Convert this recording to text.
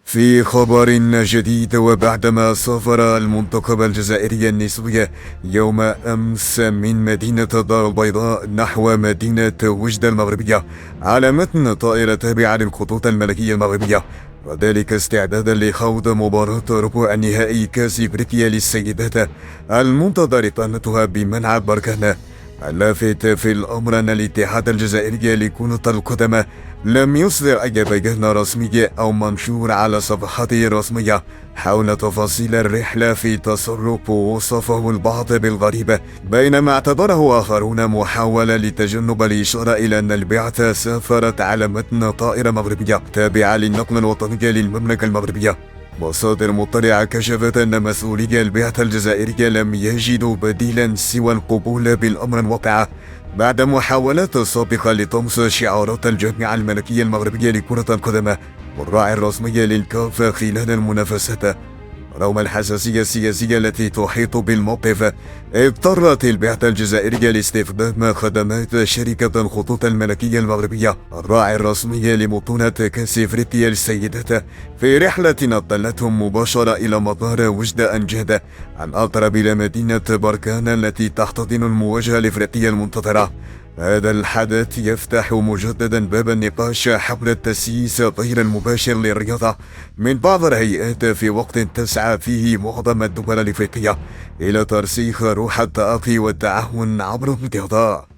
في خبر جديد، وبعدما سافر المنتخب الجزائري النسوي يوم أمس من مدينة الدار البيضاء نحو مدينة وجدة المغربية على متن طائرة تابعة للخطوط الملكية المغربية، وذلك استعدادا لخوض مباراة ربع النهائي كأس إفريقيا للسيدات المنتظر إقامتها بملعب بركان. اللافت في الأمر أن الاتحاد الجزائري لكرة القدم لم يصدر أي بيان رسمي أو منشور على صفحته الرسمية حول تفاصيل الرحلة، في تصرف وصفه البعض بالغريب، بينما اعتبره آخرون محاولة لتجنب الإشارة إلى أن البعثة سافرت على متن طائرة مغربية تابعة للنقل الوطني للمملكة المغربية. مصادر مطلعة كشفت أن مسؤولي البعثة الجزائرية لم يجدوا بديلا سوى القبول بالأمر الواقع بعد محاولات سابقة لطمس شعارات الجامعة الملكية المغربية لكرة القدم والراعي الرسمي للكاف خلال المنافسات. رغم الحساسية السياسية التي تحيط بالموقف، اضطرت البعثة الجزائرية لاستخدام خدمات شركة الخطوط الملكية المغربية الراعي الرسمي لبطولة كأس إفريقيا للسيدات في رحلة نقلتهم مباشرة إلى مطار وجدة أنجاد، الأقرب إلى مدينة بركان التي تحتضن المواجهة الإفريقية المنتظرة. هذا الحدث يفتح مجددا باب النقاش حول التسييس غير المباشر للرياضة من بعض الهيئات، في وقت تسعى فيه معظم الدول الإفريقية إلى ترسيخ روح التآخي والتعاون عبر الرياضة.